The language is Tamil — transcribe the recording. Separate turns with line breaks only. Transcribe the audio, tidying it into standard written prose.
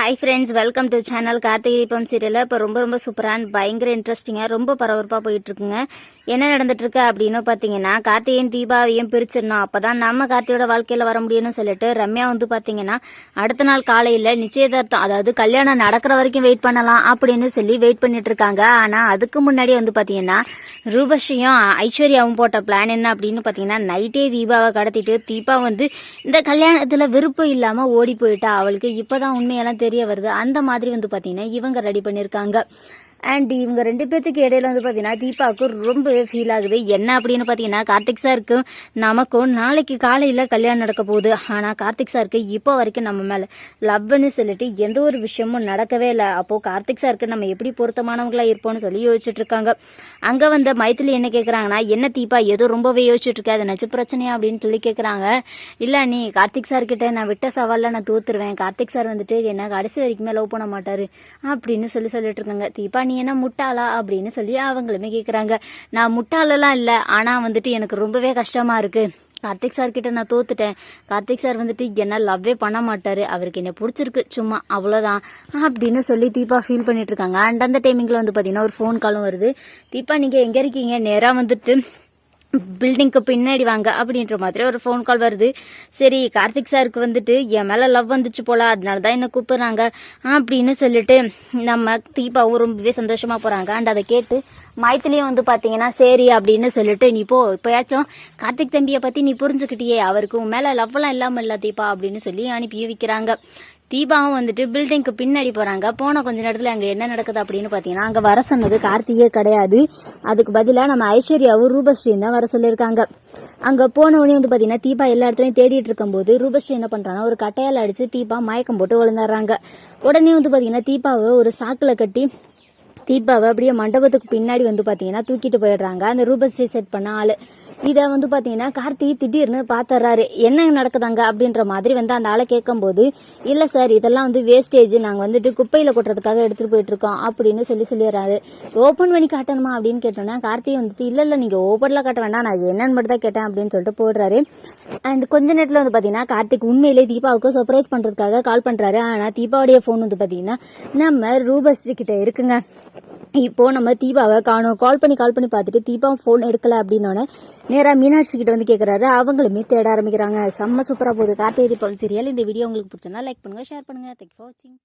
Hi friends, welcome to channel. Karthigai Deepam சீரியலில் இப்போ ரொம்ப சூப்பரான பயங்கர இன்ட்ரெஸ்டிங்காக ரொம்ப பரபரப்பாக போயிட்டுருக்குங்க. என்ன நடந்துட்டுருக்கு அப்படின்னு பார்த்தீங்கன்னா, கார்த்திகையும் தீபாவையும் பிரிச்சிடணும், அப்போ தான் நம்ம கார்த்தியோட வாழ்க்கையில் வர முடியும்னு சொல்லிட்டு ரம்யா பார்த்தீங்கன்னா அடுத்த நாள் காலையில் நிச்சயதார்த்தம், அதாவது கல்யாணம் நடக்கிற வரைக்கும் வெயிட் பண்ணலாம் அப்படின்னு சொல்லி வெயிட் பண்ணிட்டு இருக்காங்க. ஆனால் அதுக்கு முன்னாடி பார்த்தீங்கன்னா ரூபஸ்ரீயும் ஐஸ்வர்யாவும் போட்ட பிளான் என்ன அப்படின்னு பார்த்தீங்கன்னா, நைட்டே தீபாவை கடத்திட்டு தீபா இந்த கல்யாணத்தில் விருப்பம் இல்லாமல் ஓடி போயிட்டா. அவளுக்கு இப்போதான் உண்மையெல்லாம் தெரிய வருது. அந்த மாதிரி பார்த்தீங்கன்னா இவங்க ரெடி பண்ணியிருக்காங்க. அண்ட் இவங்க ரெண்டு பேர்த்துக்கு இடையில பார்த்தீங்கன்னா தீபாவுக்கு ரொம்பவே ஃபீல் ஆகுது. என்ன அப்படின்னு பார்த்தீங்கன்னா, கார்த்திக் சாருக்கும் நமக்கும் நாளைக்கு காலையில் கல்யாணம் நடக்க போகுது. ஆனால் கார்த்திக் சாருக்கு இப்போ வரைக்கும் நம்ம மேலே லவ்னு சொல்லிட்டு எந்த ஒரு விஷயமும் நடக்கவே இல்லை. அப்போது கார்த்திக் சாருக்கு நம்ம எப்படி பொருத்தமானவங்களா இருப்போம்னு சொல்லி யோசிச்சுட்டு இருக்காங்க. அங்கே மைத்திலி என்ன கேட்குறாங்கன்னா, என்ன தீபா ஏதோ ரொம்பவே யோசிச்சுட்டு இருக்கா, அது நச்சு பிரச்சனையா அப்படின்னு சொல்லி கேட்குறாங்க. இல்லை, நீ கார்த்திக் சார்கிட்ட நான் விட்ட சவாலில் நான் தூத்துருவேன், கார்த்திக் சார் என்ன கடைசி வரைக்குமே லவ் பண்ண மாட்டாரு அப்படின்னு சொல்லிட்டு இருக்காங்க. தீபா நீ என்ன முட்டாளா அப்படின்னு சொல்லி அவங்களுமே கேட்குறாங்க. நான் முட்டாளெல்லாம் இல்லை, ஆனால் எனக்கு ரொம்பவே கஷ்டமா இருக்கு. கார்த்திக் சார் கிட்ட நான் தோத்துட்டேன். கார்த்திக் சார் என்ன லவ்வே பண்ண மாட்டாரு, அவருக்கு என்ன பிடிச்சிருக்கு சும்மா அவ்வளோதான் அப்படின்னு சொல்லி தீபா ஃபீல் பண்ணிட்டு இருக்காங்க. அண்ட் அந்த டைமிங்கில் பார்த்தீங்கன்னா ஒரு ஃபோன் காலும் வருது. தீபா நீங்கள் எங்கே இருக்கீங்க, நேராக பில்டிங்க்கு பின்னாடி வாங்க அப்படின்ற மாதிரி ஒரு ஃபோன் கால் வருது. சரி, கார்த்திக் சாருக்கு என் மேலே லவ் வந்துச்சு போல, அதனால தான் என்ன கூப்பிடுறாங்க அப்படின்னு சொல்லிட்டு நம்ம தீபாவும் ரொம்பவே சந்தோஷமா போகிறாங்க. அண்ட் அதை கேட்டு மைத்திலியும் பார்த்தீங்கன்னா சரி அப்படின்னு சொல்லிட்டு, நீ இப்போயாச்சும் கார்த்திக் தம்பியை பற்றி நீ புரிஞ்சுக்கிட்டியே, அவருக்கு உன் மேலே லவ்லாம் இல்லாமல் இல்லை தீபா அப்படின்னு சொல்லி அனுப்பி வைக்கிறாங்க. தீபாவும் பில்டிங்க்கு பின்னாடி போறாங்க. போன கொஞ்ச நேரத்துல அங்க என்ன நடக்குது அப்படின்னு பாத்தீங்கன்னா, அங்க வர சொன்னது கார்த்திகே கிடையாது. அதுக்கு பதிலா நம்ம ஐஸ்வர்யாவும் ரூபஸ்ரீயும் தான் வர சொல்லியிருக்காங்க. அங்க போன உடனே பாத்தீங்கன்னா தீபா எல்லா இடத்துலயும் தேடிட்டு இருக்கும் போது ரூபஸ்ரீ என்ன பண்றாங்கன்னா ஒரு கட்டையால அடிச்சு தீபா மயக்கம் போட்டு விழுந்துடுறாங்க. உடனே பாத்தீங்கன்னா தீபாவை ஒரு சாக்குல கட்டி தீபாவை அப்படியே மண்டபத்துக்கு பின்னாடி பாத்தீங்கன்னா தூக்கிட்டு போயிடுறாங்க அந்த ரூபஸ்ரீ செட் பண்ண ஆளு. இதை பாத்தீங்கன்னா கார்த்தி திடீர்னு பாத்துறாரு. என்ன நடக்குதாங்க அப்படின்ற மாதிரி அந்த ஆளை கேட்கும் போது, இல்ல சார் இதெல்லாம் வேஸ்டேஜ், நாங்க குப்பையில கொட்டுறதுக்காக எடுத்துட்டு போயிட்டு இருக்கோம் அப்படின்னு சொல்லிடுறாரு. ஓபன் பண்ணி காட்டணுமா அப்படின்னு கேட்டோம்னா கார்த்தி இல்ல நீங்க ஓபன்ல காட்ட வேண்டாம், நான் என்னன்னு மட்டும் தான் கேட்டேன் அப்படின்னு சொல்லிட்டு போடுறாரு. அண்ட் கொஞ்ச நேரத்துல பாத்தீங்கன்னா கார்த்திக் உண்மையிலே தீபாவுக்கு சர்ப்ரைஸ் பண்றதுக்காக கால் பண்றாரு. ஆனா தீபாவுடைய போன் பாத்தீங்கன்னா நம்ம ரூபஸ்ரீ கிட்ட இருக்குங்க. இப்போ நம்ம தீபாவை காணும். கால் பண்ணி பார்த்துட்டு தீபா போன் எடுக்கல அப்படின்னோடனே நேரா மீனாட்சி கிட்ட கேட்கறாரு. அவங்களுமே தேட ஆரம்பிக்கிறாங்க. செம்ம சூப்பரா போகுது கார்த்திகை தீபம் சீரியல். இந்த வீடியோ உங்களுக்கு பிடிச்சா லைக் பண்ணுங்க, ஷேர் பண்ணுங்க. தேங்க்யூ ஃபார் வாட்சிங்.